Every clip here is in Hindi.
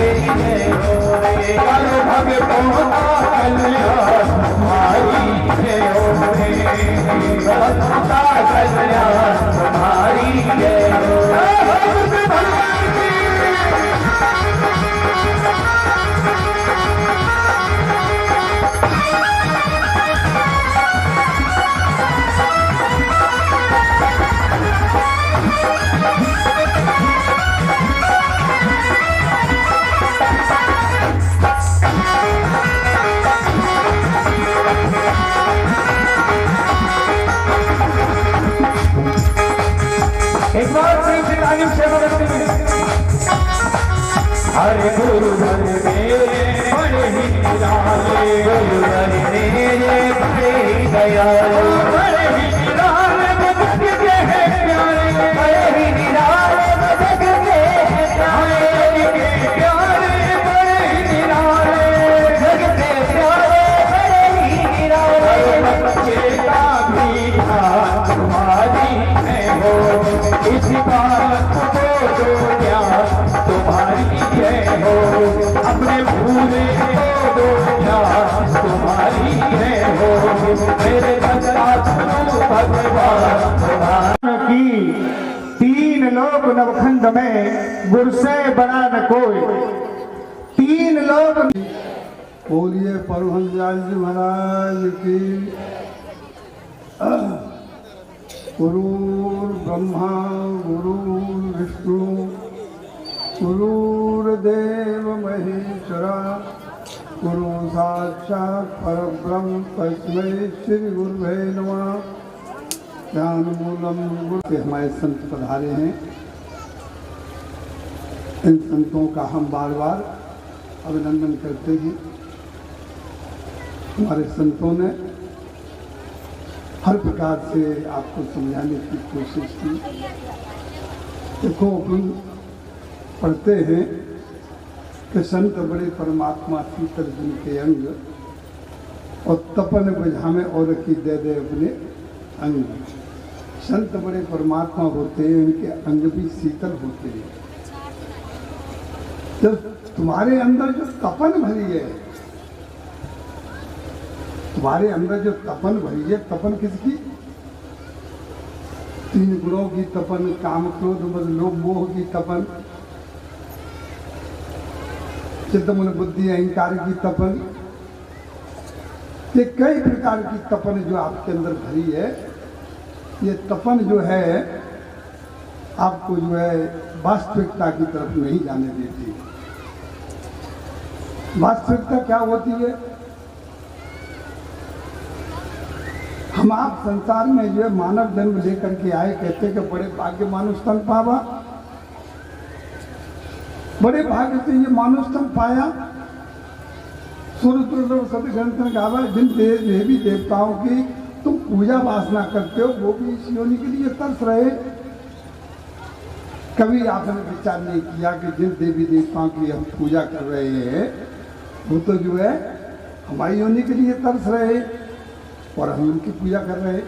जय हो रे, कर भगतों का कल्याण तुम्हारी जय हो रे, भक्तों का कल्याण तुम्हारी जय हो रे। एक बार फिर से तालीम से बदलते हैं। हरे गुरुवर मेरे बड़े ही निराले, गुरुवर मेरे बड़े ही दयालु, बड़े ही निराले जग के हैं प्यारे, बड़े ही निराले जग के हैं प्यारे, प्यारे बड़े ही निराले जग के प्यारे, बड़े ही निराले बच्चे का भी तुम्हारी है हो, इस बात को जो ज्ञान तुम्हारी जय हो, अपने भूले को दो ज्ञान तुम्हारी जय हो, मेरे भगवान की तीन लोक नवखंड में गुरु से बड़ा न कोई, तीन लोक। बोलिए परमहंस जी महाराज की। गुरुर्ब्रह्मा गुरुर्विष्णु गुरुर्देव महेश्वरा, गुरु साक्षात् परब्रह्म तस्मै श्री गुरुवे नमः। ज्ञान मूलम गुरु से हमारे संत पधारे हैं, इन संतों का हम बार बार अभिनंदन करते हैं। हमारे संतों ने हर प्रकार से आपको समझाने की कोशिश की। देखो, अपन पढ़ते हैं कि संत बड़े परमात्मा शीतल जिनके अंग, और तपन बुझावे और की दे दे अपने अंग। संत बड़े परमात्मा होते हैं, इनके अंग भी शीतल होते हैं। जब तुम्हारे अंदर जो तपन भरी है, तुम्हारे अंदर जो तपन भरी है, तपन किसकी? तीन गुणों की तपन, काम क्रोध मद लोभ मोह की तपन, चित्त मन बुद्धि अहंकार की तपन, ये कई प्रकार की तपन जो आपके अंदर भरी है। ये तपन जो है आपको जो है वास्तविकता की तरफ नहीं जाने देती। वास्तविकता क्या होती है? हम आप संसार में जो है मानव जन्म लेकर के आए, कहते कि बड़े भाग्य मानुष तन पावा, बड़े भाग्य से ये मानुष तन पाया। सूर्य सदग्रंथ में गावा, जिन देवी देवताओं की तुम पूजा वासना करते हो, वो भी इस योनि के लिए तरस रहे। कभी आपने विचार नहीं किया कि जिन देवी देवताओं की हम पूजा कर रहे हैं, वो तो जो है हमारी योनि के लिए तरस रहे और हम उनकी पूजा कर रहे हैं।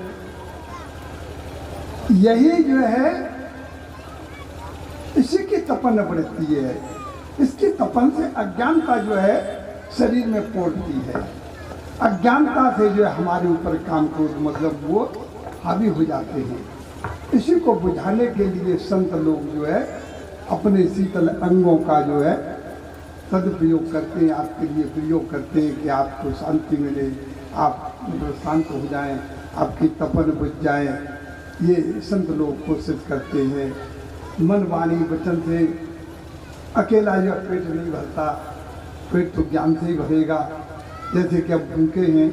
यही जो है इसी की तपन बढ़ती है। इसकी तपन से अज्ञानता जो है शरीर में पौड़ती है। अज्ञानता से जो है हमारे ऊपर काम क्रोध मतलब वो हावी हो जाते हैं। इसी को बुझाने के लिए संत लोग जो है अपने शीतल अंगों का जो है सदुपयोग करते हैं, आपके लिए प्रयोग करते हैं कि आपको शांति मिले, आप शांत हो जाएं, आपकी तपन बुझ जाए। ये संत लोग कोशिश करते हैं। मन वाणी वचन से अकेला जो पेट नहीं भरता, पेट तो ज्ञान से ही भरेगा। जैसे कि अब भूखे हैं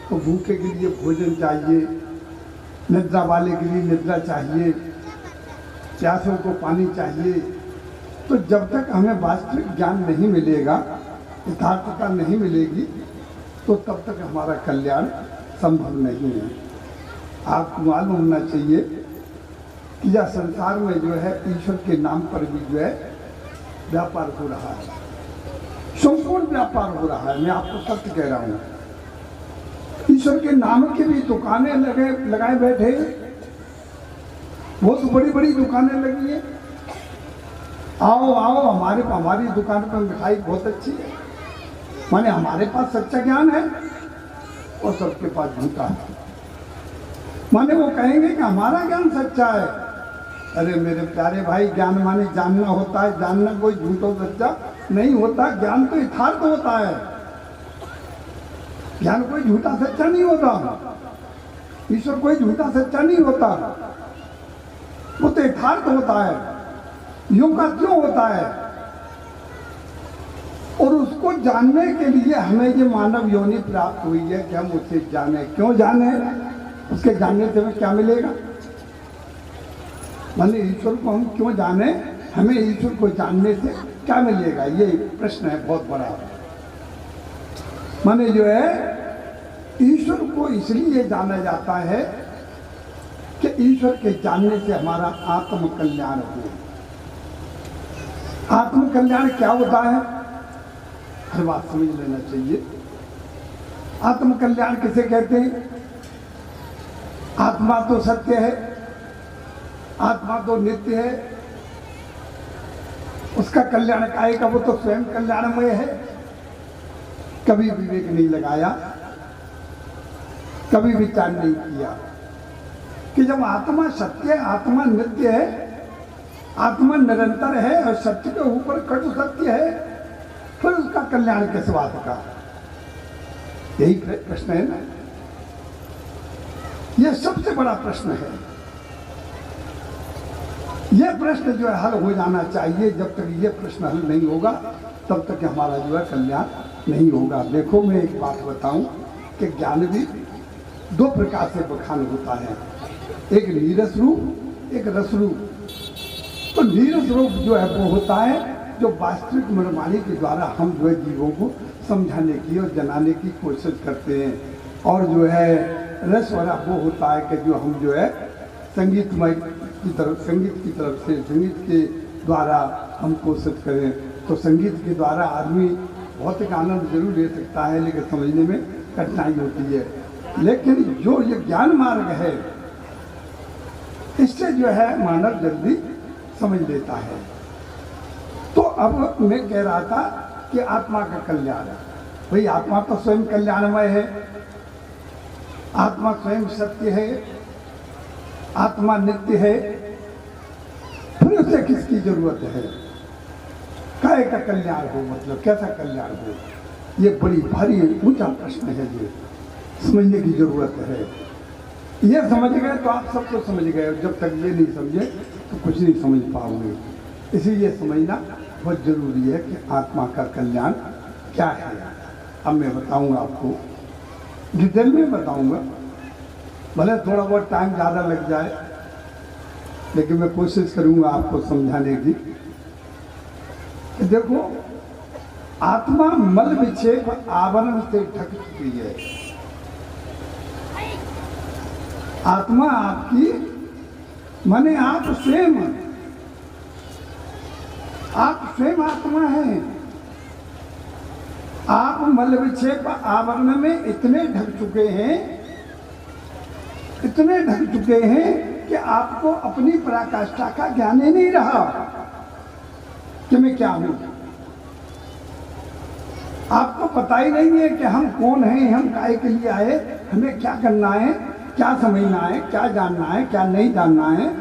तो भूखे के लिए भोजन चाहिए, निद्रा वाले के लिए निद्रा चाहिए, प्यासों को पानी चाहिए। तो जब तक हमें वास्तविक ज्ञान नहीं मिलेगा, यथार्थता नहीं मिलेगी, तो तब तक हमारा कल्याण संभव नहीं है। आपको मालूम होना चाहिए कि यह संसार में जो है ईश्वर के नाम पर भी जो है व्यापार हो रहा है, संपूर्ण व्यापार हो रहा है। मैं आपको सत्य कह रहा हूँ। ईश्वर के नाम की भी दुकानें लगाए बैठे, बहुत बड़ी बड़ी दुकानें लगी है। आओ आओ, हमारी दुकान पर मिठाई बहुत अच्छी है। माने हमारे पास सच्चा ज्ञान है और सबके पास झूठा है। माने वो कहेंगे कि हमारा ज्ञान सच्चा है। अरे मेरे प्यारे भाई, ज्ञान माने जानना होता है, जानना कोई झूठा सच्चा नहीं होता। ज्ञान तो यथार्थ होता है, ज्ञान कोई झूठा सच्चा नहीं होता। ईश्वर कोई झूठा सच्चा नहीं होता, वो तो यथार्थ होता है। यूं का क्यों होता है? और उसको जानने के लिए हमें ये मानव योनि प्राप्त हुई है कि हम उसे जाने। क्यों जाने? उसके जानने से हमें क्या मिलेगा? माने ईश्वर को हम क्यों जाने, हमें ईश्वर को जानने से क्या मिलेगा, ये प्रश्न है बहुत बड़ा। माने जो है ईश्वर को इसलिए जाना जाता है कि ईश्वर के जानने से हमारा आत्म कल्याण हो। आत्म कल्याण क्या होता है, हर बात समझ लेना चाहिए। आत्म कल्याण किसे कहते हैं? आत्मा तो सत्य है, आत्मा तो नित्य है, उसका कल्याण काय का, वो तो स्वयं कल्याणमय है। कभी विवेक नहीं लगाया, कभी विचार नहीं किया कि जब आत्मा सत्य है, आत्मा नित्य है, आत्मा निरंतर है और सत्य के ऊपर कटु सत्य है, फिर उसका कल्याण किस बात का? यही प्रश्न है ना, यह सबसे बड़ा प्रश्न है। यह प्रश्न जो है हल हो जाना चाहिए। जब तक यह प्रश्न हल नहीं होगा तब तक हमारा जो है कल्याण नहीं होगा। देखो, मैं एक बात बताऊं कि ज्ञान भी दो प्रकार से बखान होता है, एक नीरस रूप, एक रस रूप। तो नीरस रूप जो है वो होता है जो वास्तविक मनमानी के द्वारा हम जो है जीवों को समझाने की और जनाने की कोशिश करते हैं। और जो है रस वाला वो होता है कि जो हम जो है संगीतमय की तरफ, संगीत की तरफ से, संगीत के द्वारा हम कोशिश करें। तो संगीत के द्वारा आदमी भौतिक आनंद जरूर ले सकता है, लेकिन समझने में कठिनाई होती है। लेकिन जो ये ज्ञान मार्ग है, इससे जो है मानव जल्दी समझ लेता है। तो अब मैं कह रहा था कि आत्मा का कल्याण है। भाई आत्मा तो स्वयं कल्याणमय है, आत्मा स्वयं सत्य है, आत्मा नित्य है, फिर उसे किसकी जरूरत है? काय का कल्याण हो, मतलब कैसा कल्याण हो? ये बड़ी भारी ऊंचा प्रश्न है, ये समझने की जरूरत है। ये समझ गए तो आप सब तो समझ गए, जब तक ये नहीं समझे तो कुछ नहीं समझ पाओगे। इसीलिए समझना बहुत जरूरी है कि आत्मा का कल्याण क्या है। अब मैं बताऊंगा आपको, डिटेल में बताऊंगा, भले थोड़ा बहुत टाइम ज़्यादा लग जाए, लेकिन मैं कोशिश करूंगा आपको समझाने की। देखो, आत्मा मल विक्षेप आवरण से ढक चुकी है। आत्मा आपकी, माने आप स्वयं आत्मा हैं। आप मल विक्षेप आवरण में इतने ढक चुके हैं, इतने ढक चुके हैं कि आपको अपनी पराकाष्ठा का ज्ञान ही नहीं रहा कि मैं क्या हूं। आपको पता ही नहीं है कि हम कौन हैं, हम काहे के लिए आए, हमें क्या करना है, क्या समझना है, क्या जानना है, क्या नहीं जानना है।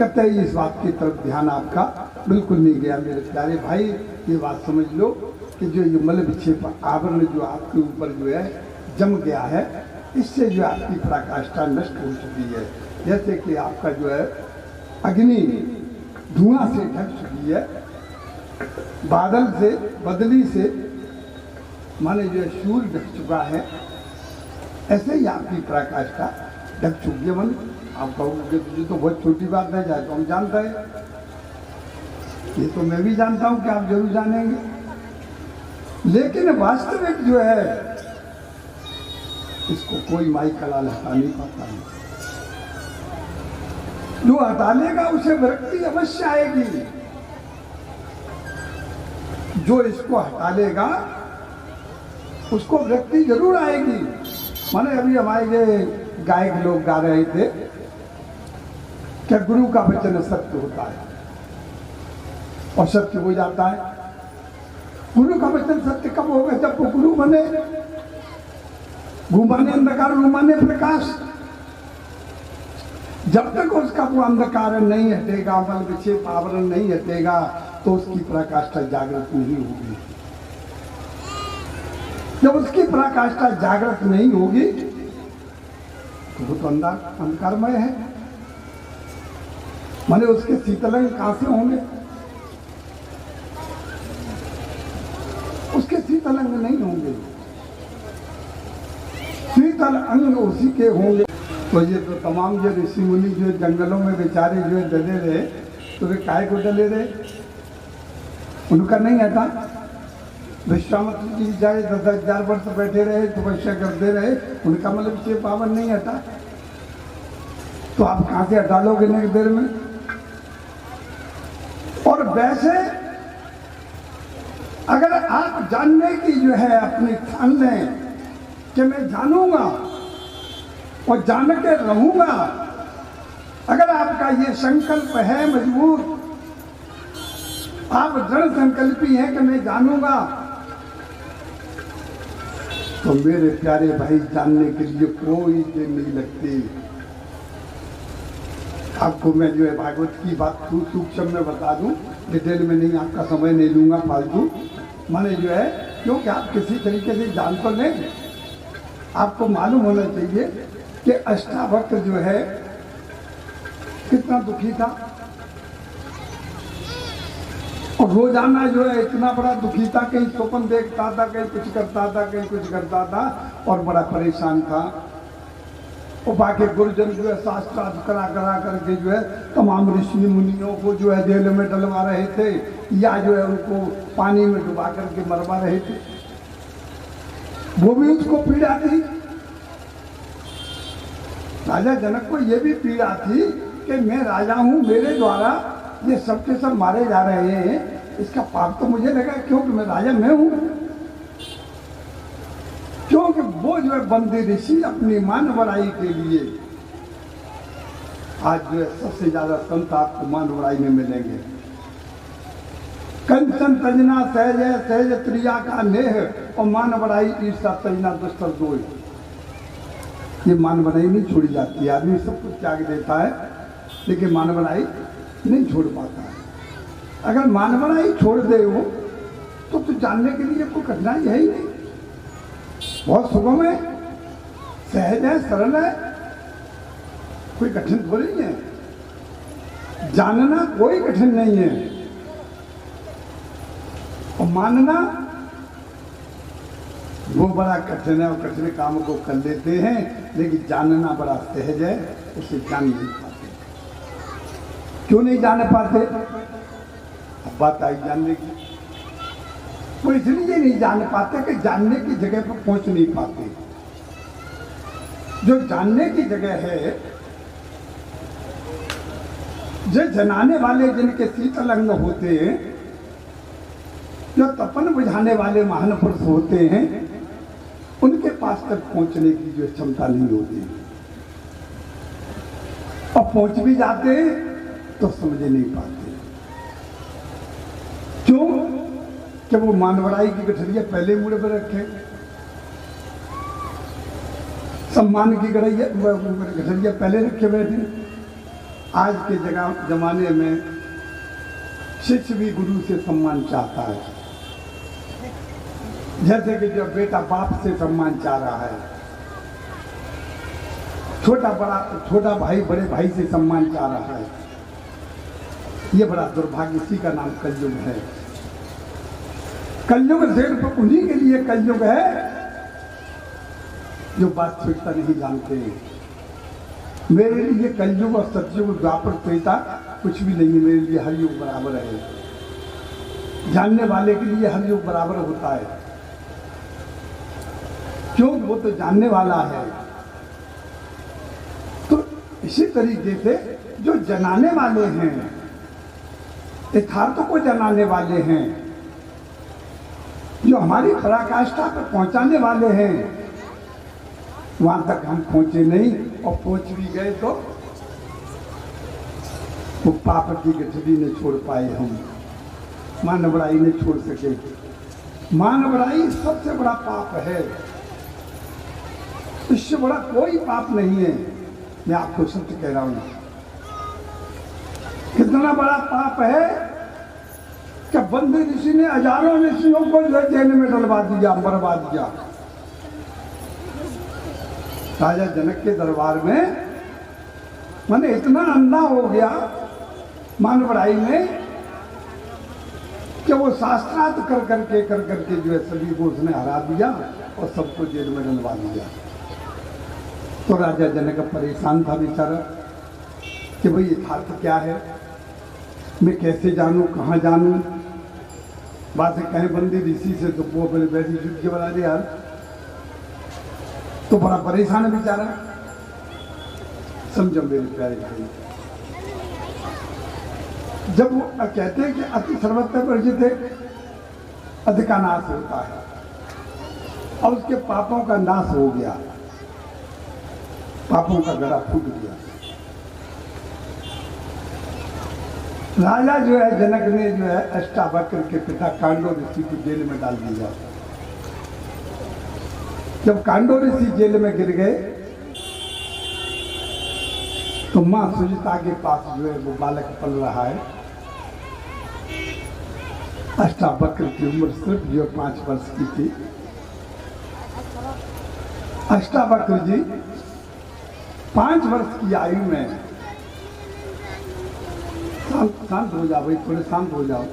कतई इस बात की तरफ ध्यान आपका बिल्कुल नहीं गया। मेरे प्यारे भाई, ये बात समझ लो कि जो ये मल विक्षेप आवरण जो आपके ऊपर जो है जम गया है, इससे जो आपकी पराकाष्ठा नष्ट हो चुकी है। जैसे कि आपका जो है अग्नि धुआं से ढक चुकी है, बादल से, बदली से, माने जो है सूर्य ढक चुका है, ऐसे ही आपकी पराकाष्ठा ढक चुकी है। मन आप कहोगे ये तो बहुत छोटी बात है, जाए तो हम जानते हैं, ये तो मैं भी जानता हूं कि आप जरूर जानेंगे, लेकिन वास्तविक जो है इसको कोई माई कलाल हटा नहीं पाता है। जो हटा लेगा उसे विरक्ति अवश्य आएगी। जो इसको हटा लेगा उसको विरक्ति जरूर आएगी। माने अभी हमारे ये गायक लोग गा रहे थे क्या गुरु का वचन सत्य होता है, और सत्य हो जाता है। गुरु का वचन सत्य कब होगा? जब वो गुरु बने। घुमाने अंधकार घुमाने प्रकाश। जब तक उसका वो अंधकार नहीं हटेगा, मल विक्षेप आवरण नहीं हटेगा, तो उसकी पराकाष्ठा जागृत नहीं होगी। जब उसकी पराकाष्ठा जागृत नहीं होगी तो वो तो अंधकारमय है। माने उसके शीतलंग कहां से होंगे? उसके शीतल अंग नहीं होंगे। शीतल अंग उसी के होंगे। तो ये तो तमाम जो ऋषि मुनि जो जंगलों में बेचारे जो डले रहे, तो वे काहे को डले रहे? उनका नहीं हटा। विश्वामित्र जी जाए 10,000 वर्ष बैठे रहे, तपस्या करते रहे, उनका मतलब से पावन नहीं हटा। तो आप कहां से हटा लोगे इतनी देर में? और वैसे अगर आप जानने की जो है अपनी ठान लें कि मैं जानूंगा और जान के रहूंगा, अगर आपका ये संकल्प है मजबूत, आप दृढ़ संकल्पी हैं कि मैं जानूंगा, तो मेरे प्यारे भाई जानने के लिए कोई देर नहीं लगती। आपको मैं जो है भागवत की बात सूक्ष्म में बता दूं, डिटेल में नहीं, आपका समय नहीं लूंगा फालतू। माने जो है क्योंकि आप किसी तरीके से जान तो लें, आपको मालूम होना चाहिए कि अष्टावक्र जो है कितना दुखी था, और रोजाना जो है इतना बड़ा दुखी था, कहीं स्वप्न देखता था, कहीं कुछ करता था, कहीं कुछ करता था, और बड़ा परेशान था। और बाकी गुरुजन जो है शास्त्रार्थ करा करके जो है तमाम ऋषि मुनियों को जो है जेल में डलवा रहे थे, या जो है उनको पानी में डुबा करके मरवा रहे थे। वो भी उसको पीड़ा थी। राजा जनक को ये भी पीड़ा थी कि मैं राजा हूं, मेरे द्वारा ये सब के सब मारे जा रहे हैं, इसका पाप तो मुझे लगा, क्योंकि मैं राजा मैं हूं। क्योंकि वो जो है बंदी ऋषि अपनी मान बढ़ाई के लिए, आज जो है सबसे ज्यादा संत आपको मान बढ़ाई में मिलेंगे। कंचन तजना सहज सहज त्रिया का नेह, और मान बढ़ाई ईर्षा तजना दुष्टर दोष। ये मान बढ़ाई नहीं छोड़ी जाती है। आदमी सब कुछ त्याग देता है, लेकिन मान बढ़ाई नहीं छोड़ पाता है। अगर मान बढ़ाई छोड़ दे वो, तो जानने के लिए कोई कठिनाई है ही नहीं, बहुत सुगम है, सहज है, सरल है, कोई कठिन थोड़ी है। जानना कोई कठिन नहीं है, और मानना वो बड़ा कठिन है, और कठिन काम को कर लेते हैं, लेकिन जानना बड़ा सहज है, उसे जान नहीं पाते। क्यों नहीं जान पाते? अब बात आई जानने की। वो इसलिए नहीं जान पाते कि जानने की जगह पर पहुंच नहीं पाते। जो जानने की जगह है, जो जनाने वाले जिनके शीतल अंग होते हैं, जो तपन बुझाने वाले महान पुरुष होते हैं, उनके पास तक पहुंचने की जो क्षमता नहीं होती, और पहुंच भी जाते तो समझ नहीं पाते। क्यों? कि वो मानवड़ाई की गठरिया पहले मुड़े पर रखे, सम्मान की गठरिया पहले रखे बैठे। आज के जमाने में शिष्य भी गुरु से सम्मान चाहता है, जैसे कि जो बेटा बाप से सम्मान चाह रहा है, छोटा भाई बड़े भाई से सम्मान चाह रहा है। ये बड़ा दुर्भाग्य, इसी का नाम कलयुग है। कलयुग सिर्फ उन्हीं के लिए कलयुग है जो वास्तविकता नहीं जानते। मेरे लिए कलयुग और सतयुग द्वापर त्रेता कुछ भी नहीं है, मेरे लिए हर युग बराबर है। जानने वाले के लिए हर युग बराबर होता है, क्यों? वो तो जानने वाला है। तो इसी तरीके से जो जनाने वाले हैं, यथार्थ को जनाने वाले हैं, जो हमारी पराकाष्ठा पर पहुंचाने वाले हैं, वहां तक हम पहुंचे नहीं, और पहुंच भी गए तो वो पाप की गठरी ने छोड़ पाए हम। मानवराई नहीं छोड़ सके। मानवराई सबसे बड़ा पाप है, इससे बड़ा कोई पाप नहीं है। मैं आपको सत्य कह रहा हूं। कितना बड़ा पाप है कि बंदे ऋषि ने हजारों ऋषियों को जो है जेल में डलवा दिया, मरवा दिया। राजा जनक के दरबार में मैंने इतना अंधा हो गया मानवराई में कि वो शास्त्रार्थ कर करके जो है सभी को उसने हरा दिया और सबको जेल में डलवा दिया। तो राजा जनक परेशान था बेचारा कि भाई यथार्थ क्या है, मैं कैसे जानूं, कहाँ जानूं। बात है कहें बंदी ऋषि से तो वो अपने बैठी जुट के बना दे यार, तो बड़ा परेशान है बेचारा। समझो मेरे प्यारे भाई, जब वो कहते हैं कि अति सर्वत्र वर्जित है, अति का नाश होता है और उसके पापों का नाश हो गया, पापों का गला फूट गया। राजा जो है जनक ने जो है अष्टावक्र के पिता कांडो ऋषि को जेल में डाल दिया। जब कांडो ऋषि जेल में गिर गए तो मां सुजिता के पास जो है वो बालक पल रहा है। अष्टावक्र की उम्र सिर्फ जो 5 वर्ष की थी। अष्टावक्र जी 5 वर्ष की आयु में, शांत हो जाओ भाई, थोड़े शांत हो जाओ।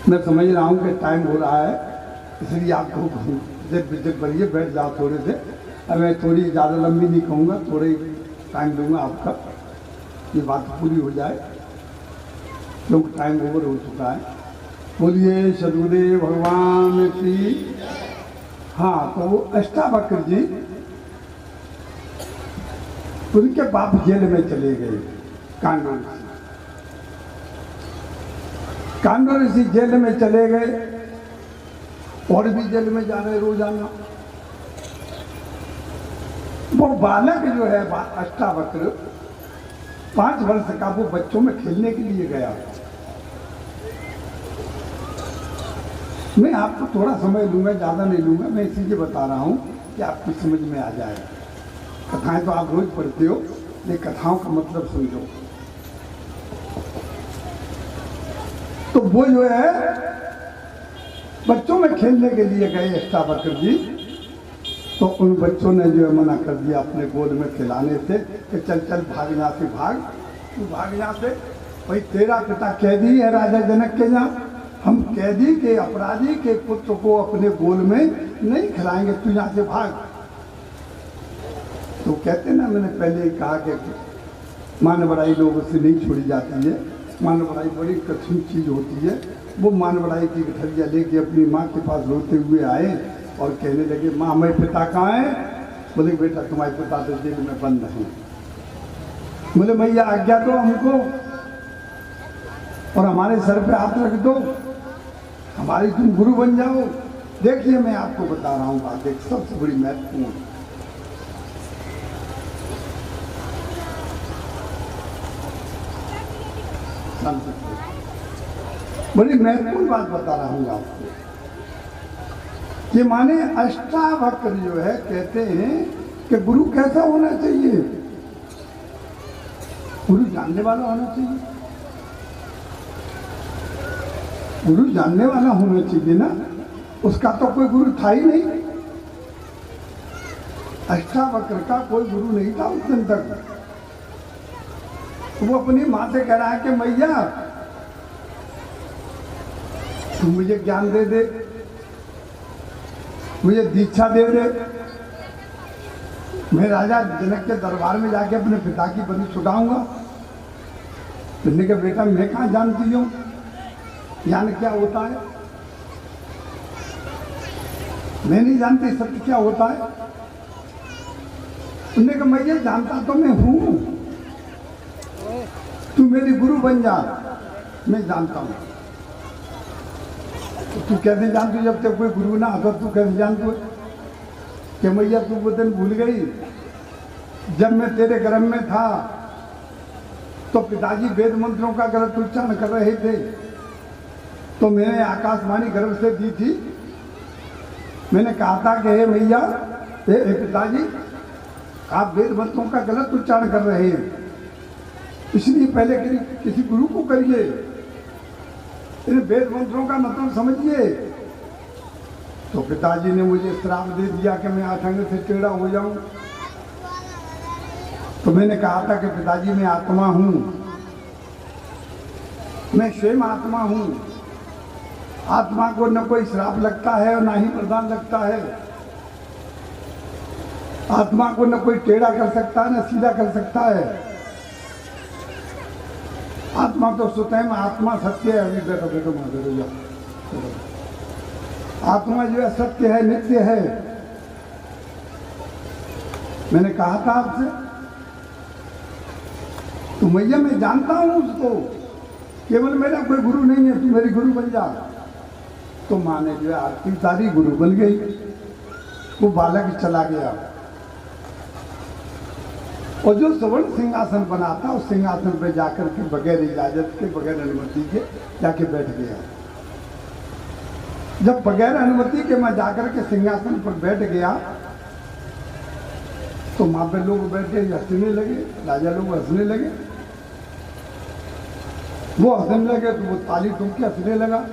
मैं समझ रहा हूँ कि टाइम हो रहा है, इसलिए आपको विजिट करिए, बैठ जाओ थोड़े से। अब मैं थोड़ी ज़्यादा लंबी नहीं कहूँगा, थोड़े टाइम दूंगा आपका, ये बात पूरी हो जाए क्योंकि टाइम ओवर हो चुका है। बोलिए सदगुरुदेव भगवान की। हाँ, तो अष्टावक्र जी उनके बाप जेल में चले गए, कांडो ऋषि। कांडो ऋषि जेल में चले गए और भी जेल में जा रहे रोजाना। वो बालक जो है अष्टावक्र 5 वर्ष का, वो बच्चों में खेलने के लिए गया। मैं आपको थोड़ा समय लूंगा, ज्यादा नहीं लूंगा, मैं इसीलिए बता रहा हूं कि आपकी समझ में आ जाए। कथाएं तो आप रोज पढ़ते हो, लेकिन कथाओं का मतलब समझो। तो वो जो है बच्चों में खेलने के लिए गए अष्टावक्र जी, तो उन बच्चों ने जो है मना कर दिया अपने गोद में खिलाने से कि चल चल भाग, यहाँ से भाग, तू भाग यहाँ से। भाई तेरा पिता कैदी है राजा जनक के यहाँ, हम कैदी के, अपराधी के पुत्र को अपने गोद में नहीं खिलाएंगे, तू यहाँ से भाग। तो कहते ना, मैंने पहले ही कहा कि मानवराई लोगों से नहीं छोड़ी जाती है। मानवराई बड़ी कठिन चीज होती है। वो मानवराई की गठरिया लेके अपनी माँ के पास रोते हुए आए और कहने लगे, माँ हमारे पिता कहाँ हैं? बोले बेटा तुम्हारे पिता तो जेल में बंद हैं। बोले भैया आज्ञा दो हमको और हमारे सर पे हाथ रख दो, हमारी तुम गुरु बन जाओ। देखिए मैं आपको बता रहा हूँ बात एक सबसे बड़ी महत्वपूर्ण, बड़ी महत्वपूर्ण बात बता रहा हूँ आपको। ये माने अष्टावक्र जो है कहते हैं कि गुरु कैसा होना चाहिए? गुरु जानने वाला होना चाहिए। गुरु जानने वाला होना चाहिए ना, उसका तो कोई गुरु था ही नहीं। अष्टावक्र का कोई गुरु नहीं था उस दिन तक। वो अपनी माँ से कह रहा है कि मैया तू मुझे ज्ञान दे दे, मुझे दीक्षा दे दे, मैं राजा जनक के दरबार में जाके अपने पिता की बलि छुटाऊंगा। तुमने कहा बेटा मैं कहाँ जानती हूँ ज्ञान क्या होता है, मैं नहीं जानती सत्य क्या होता है। तुमने कहा मैं ये जानता तो मैं हूँ, तू मेरी गुरु बन जा, मैं जानता हूँ। तो तू कैसे जानती, जब तक कोई गुरु ना आता तू कैसे जानती कि मैया तू वो दिन भूल गई जब मैं तेरे गर्भ में था तो पिताजी वेद मंत्रों का गलत उच्चारण कर रहे थे तो मैंने आकाशवाणी गर्भ से दी थी। मैंने कहा था कि हे भैया, हे पिताजी, आप वेद मंत्रों का गलत उच्चारण कर रहे हैं, इसलिए पहले किसी गुरु को करिए, इन वेद मंत्रों का मतलब समझिए। तो पिताजी ने मुझे श्राप दे दिया कि मैं आठंग से टेढ़ा हो जाऊं। तो मैंने कहा था कि पिताजी मैं आत्मा हूं, मैं स्वयं आत्मा हूं, आत्मा को न कोई श्राप लगता है और ना ही प्रदान लगता है। आत्मा को न कोई टेढ़ा कर सकता है न सीधा कर सकता है। आत्मा तो स्वयं आत्मा सत्य है। अभी बैठो बैठो बैठो जाओ। आत्मा जो है सत्य है, नित्य है। मैंने कहा था आपसे, तो मैया मैं जानता हूं उसको, केवल मेरा कोई गुरु नहीं है, तू मेरी गुरु बन जा। तो माँ ने जो है आरती उतारी, गुरु बन गई। वो बालक चला गया और जो स्वर्ण सिंहासन बना था उस सिंहासन पे जाकर के बगैर इजाजत के, बगैर अनुमति के जाके बैठ गया। जब बगैर अनुमति के मैं जाकर के सिंहासन पर बैठ गया तो वहां पे लोग बैठे हंसने लगे, राजा लोग हंसने लगे। वो हंसने लगे तो वो ताली ठोक के हंसने लगा।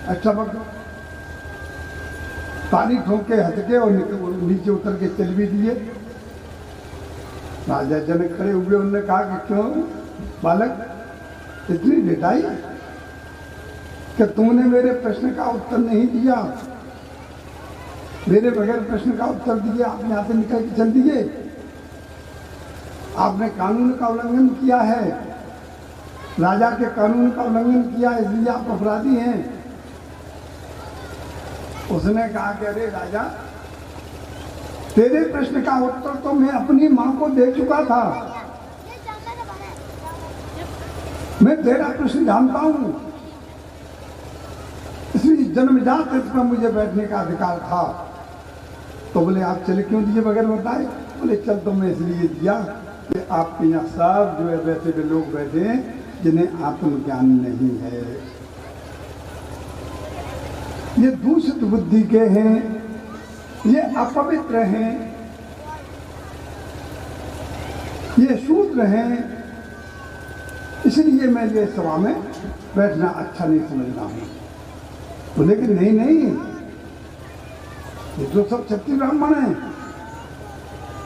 अच्छा वक्त ताली ठोक के हंस के और नीचे उतर के चल भी दिए। राजा जनक खड़े हुए, उन्होंने कहा कि क्यों बालक इतनी लेटाई कि तुमने मेरे प्रश्न का उत्तर नहीं दिया, मेरे बगैर प्रश्न का उत्तर दिए आप यहाँ से निकल के चल दिए। आपने कानून का उल्लंघन किया है, राजा के कानून का उल्लंघन किया, इसलिए आप अपराधी हैं। उसने कहा कि अरे राजा, तेरे प्रश्न का उत्तर तो मैं अपनी मां को दे चुका था, मैं तेरा प्रश्न जानता हूं, इसलिए जन्मजात इसमें मुझे बैठने का अधिकार था। तो बोले आप चले क्यों दिए बगैर बताए? बोले चल तो मैं इसलिए दिया कि आपके यहाँ सब जो है वैसे भी लोग बैठे हैं जिन्हें आत्मज्ञान नहीं है, ये दूषित बुद्धि के हैं, ये अपवित्र हैं, ये शूद्र हैं, इसलिए मैं ये सभा में बैठना अच्छा नहीं समझता हूं। बोले कि नहीं नहीं, ये तो सब क्षत्रिय ब्राह्मण हैं।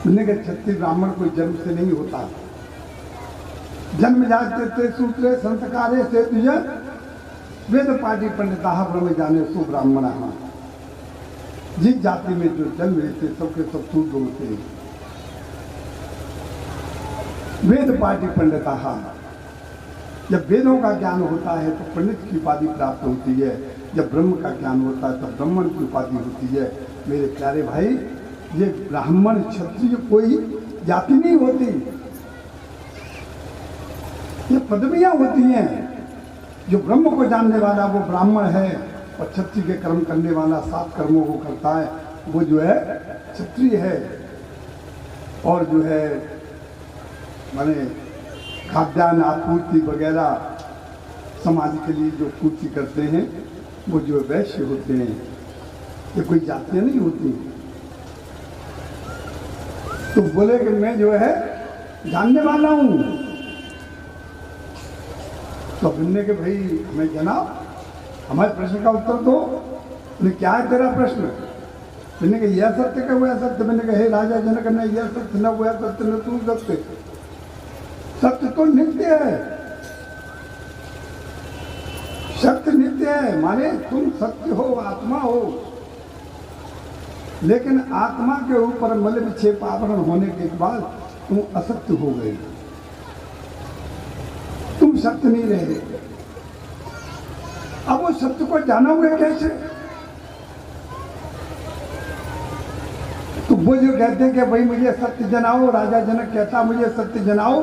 मैंने कहा क्षत्रिय ब्राह्मण कोई जन्म से नहीं होता, जन्म जाते सूत्रे संस्कारे से तुझे वेद पाठी पंडिता ब्रह्म जाने सो ब्राह्मण। जिस जाति में जो जन्म लेते सबके सब शूद्र होते हैं। वेद पाठी पंडिता, जब वेदों का ज्ञान होता है तो पंडित की उपाधि प्राप्त होती है, जब ब्रह्म का ज्ञान होता है तब ब्राह्मण की उपाधि होती है। मेरे प्यारे भाई, ये ब्राह्मण क्षत्रिय कोई जाति नहीं होती, ये पदवियां होती हैं। जो ब्रह्म को जानने वाला वो ब्राह्मण है और क्षत्रिय के कर्म करने वाला 7 कर्मों को करता है वो जो है क्षत्रिय है। और जो है माने खाद्यान्न आपूर्ति वगैरह समाज के लिए जो पूर्ति करते हैं वो जो वैश्य होते हैं, ये कोई जातियां नहीं होती। तो बोले कि मैं जो है जानने वाला हूं। तो बोलने के भाई हमें जनाब हमारे प्रश्न का उत्तर दो। क्या है तेरा प्रश्न? मैंने कहा यह सत्य का हुआ सत्य। मैंने कहा हे राजा जनक, न यह सत्य न हुआ सत्य न तू सत्य। सत्य तो नित्य है, सत्य नित्य है, माने तुम सत्य हो, आत्मा हो, लेकिन आत्मा के ऊपर मल विक्षेप आवरण होने के बाद तुम असत्य हो गए, तुम सत्य नहीं रहे। अब वो सत्य को जानोगे कैसे? तो वो जो कहते हैं कि भाई मुझे सत्य जनाओ, राजा जनक कहता मुझे सत्य जनाओ।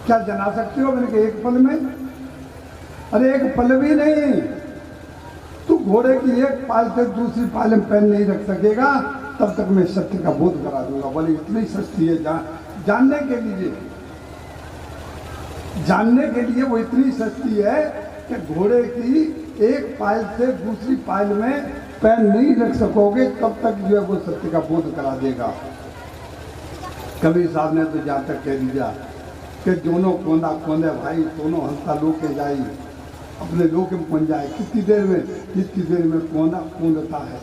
क्या जना सकते हो? मैंने कहा एक पल में। अरे एक पल भी नहीं, तू घोड़े की एक पाल से दूसरी पाल में पैर नहीं रख सकेगा तब तक मैं सत्य का बोध करा दूंगा। बोले इतनी सस्ती है जानने के लिए वो इतनी सस्ती है कि घोड़े की एक पायल से दूसरी पायल में पैर नहीं रख सकोगे तब तक जो है वो सत्य का बोध करा देगा। कबीर साहब ने तो जहाँ तक कह दिया कि दोनों कोंदा कोंदे भाई दोनों हंसा लो के जाई अपने लोक में पहुंच जाए। कितनी देर में? जितनी देर में कोंदा कोंदता है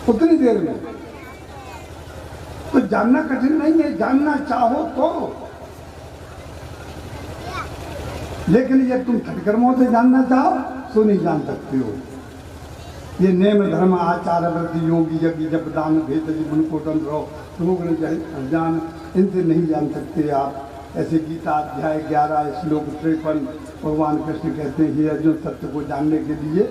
उतनी देर में। तो जानना कठिन नहीं है, जानना चाहो तो। लेकिन ये तुम खटकर्मों से जानना चाहो तो नहीं जान सकते हो। ये नेम धर्म आचार वृद्धि योगी यज्ञ जब दान भेद जीवन को दंड रहो रोग ज्ञान इनसे नहीं जान सकते आप। ऐसे गीता अध्याय 11 श्लोक 53 भगवान कृष्ण कहते हैं हे अर्जुन सत्य को जानने के लिए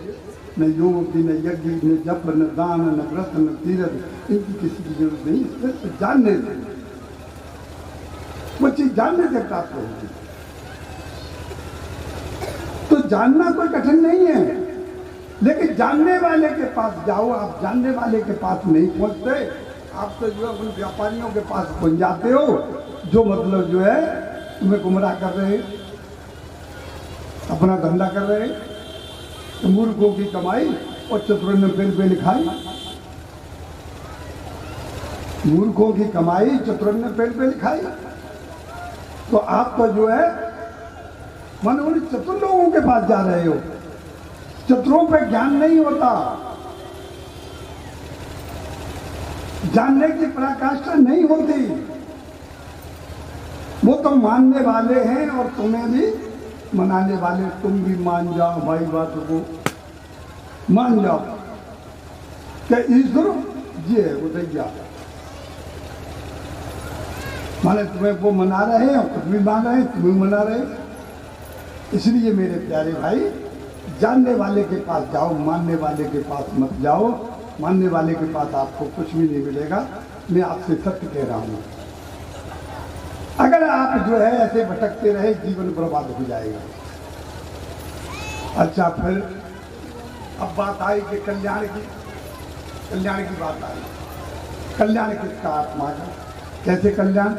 न योग न यज्ञ न जप न दान न व्रत न तीर्थ इनकी किसी की जरूरत नहीं। सिर्फ जानने से वो चीज जानने से प्राप्त होगी। तो जानना कोई कठिन नहीं है, लेकिन जानने वाले के पास जाओ। आप जानने वाले के पास नहीं पहुंचते, आप तो जो उन व्यापारियों के पास पहुंच जाते हो जो मतलब जो है तुम्हें गुमराह कर रहे, अपना धंधा कर रहे। तो मूर्खों की कमाई और चतुरों ने पेल पे लिखाई। मूर्खों की कमाई चतुरों ने पेल पे लिखाई। तो आप तो जो है मन उन चतुर लोगों के पास जा रहे हो। चतुरों पे ज्ञान नहीं होता, जानने की पराकाष्ठा नहीं होती। वो तो मानने वाले हैं और तुम्हें भी मनाने वाले। तुम भी मान जाओ भाई, बात को मान जाओ क्या ईश्वर जी है वो दैया। माने तुम्हें वो मना रहे हैं और खुद भी मान रहे हैं, तुम भी मना रहे। इसलिए मेरे प्यारे भाई जानने वाले के पास जाओ, मानने वाले के पास मत जाओ। मानने वाले के पास आपको कुछ भी नहीं मिलेगा। मैं आपसे सत्य कह रहा हूं, अगर आप जो है ऐसे भटकते रहे जीवन बर्बाद हो जाएगा। अच्छा फिर अब बात आई कि कल्याण की बात आई। कल्याण किसका? आत्मा का। कैसे कल्याण?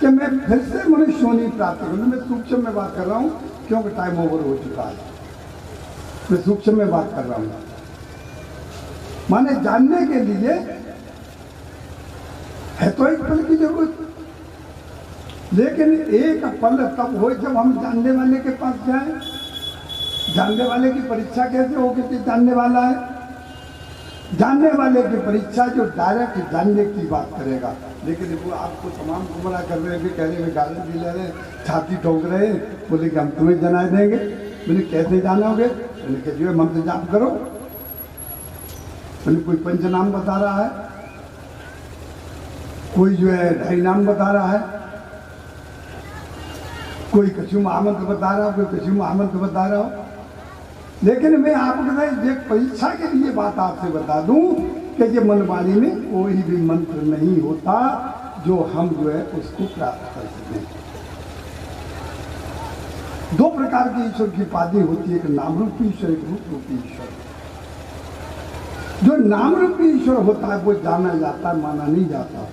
कि मैं फिर से मनुष्य होनी प्राप्त करूँ। मैं सूक्ष्म में बात कर रहा हूँ क्योंकि टाइम ओवर हो चुका है। मैं सूक्ष्म में बात कर रहा हूँ। माने जानने के लिए है तो एक पल की जरूरत, लेकिन एक पल तब हो जब हम जानने वाले के पास जाएं। जानने वाले की परीक्षा कैसे होगी कि जानने वाला है? जानने वाले की परीक्षा जो डायरेक्ट जानने की बात करेगा। लेकिन वो आपको तमाम गुमराह कर रहे हैं, कह रहे हैं गाली भी ले रहे हैं, छाती ठोक रहे हैं, बोले कि हम तुम्हें जना देंगे। बोले कैसे जानोगे? बोले कि जो है मंत्र जाप करो। बोले कोई पंचनाम बता रहा है, कोई जो है ढाई नाम बता रहा है, कोई कछु महामंत्र बता रहा हो, कोई कछु महामंत्र बता रहा हो। लेकिन मैं आपको एक परीक्षा के लिए बात आपसे बता दूं कि ये मनवाणी में कोई भी मंत्र नहीं होता जो हम जो है उसको प्राप्त कर सकें। दो प्रकार की ईश्वर की उपाधि होती है, एक नाम रूपी ईश्वर, एक रूप रूपी ईश्वर। जो नाम रूपी ईश्वर होता है वो जाना जाता है, माना नहीं जाता,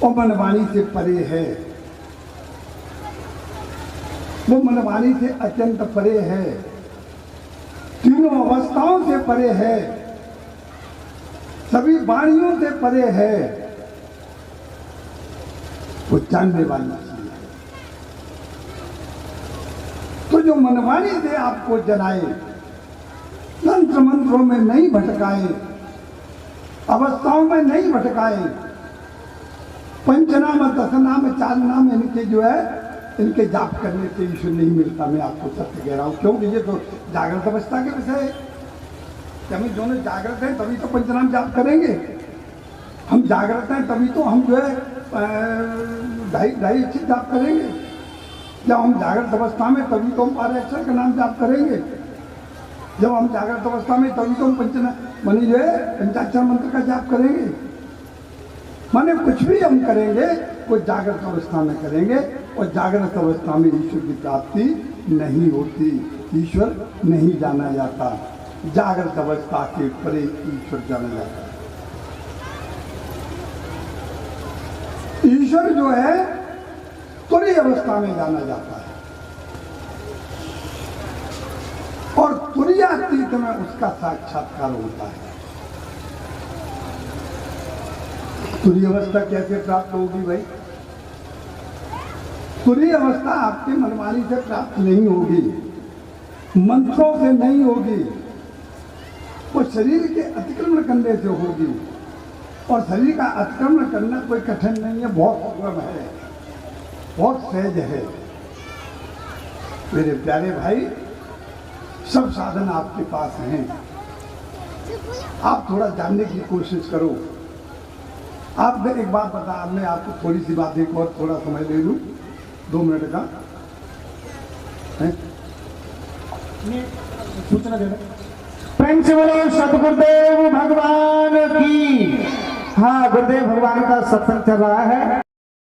और मनवाणी से परे है। वो मनवाणी से अत्यंत परे है, तीनों अवस्थाओं से परे है, सभी वाणियों से परे है। वो जानने वाली चीज है। तो जो मनवाणी से आपको जनाए, तंत्र मंत्रों में नहीं भटकाए, अवस्थाओं में नहीं भटकाए, पंचनाम दशनाम चार नाम इनके जो है इनके जाप करने से ईश्वर नहीं मिलता। मैं आपको सत्य कह रहा हूं, क्योंकि ये तो जागृत अवस्था के विषय है। कि हम दोनों जागृत हैं तभी तो पंचनाम जाप करेंगे। हम जागृत हैं तभी तो हम जो है ढाई अच्छी जाप करेंगे। जब हम जागृत अवस्था में तभी तो हम 12 अक्षर का नाम जाप करेंगे। जब हम जागृत अवस्था में तभी तो हम माने जो है पंचाक्षर मंत्र का जाप करेंगे। माने कुछ भी हम करेंगे वो जागृत अवस्था में करेंगे, और जागृत अवस्था में ईश्वर की प्राप्ति नहीं होती, ईश्वर नहीं जाना जाता। जागृत अवस्था के परे ईश्वर जाना जाता है। ईश्वर जो है तुरीय अवस्था में जाना जाता है। अतीत में उसका साक्षात्कार होता है। तुरीय अवस्था कैसे प्राप्त होगी भाई? तुरीय अवस्था आपके मनमानी से प्राप्त नहीं होगी, मंत्रों से नहीं होगी, वो शरीर के अतिक्रमण करने से होगी। और शरीर का अतिक्रमण करना कोई कठिन नहीं है, बहुत सुगम है, बहुत सहज है। मेरे प्यारे भाई, सब साधन आपके पास हैं, आप थोड़ा जानने की कोशिश करो। आप मैं एक बात बता, मैं आपको थोड़ी सी बात एक और थोड़ा समय ले लूं, 2 मिनट का है? सूचना देना। प्रेम से बोलो सतगुरुदेव भगवान की। हाँ, गुरुदेव भगवान का सत्संग चल रहा है।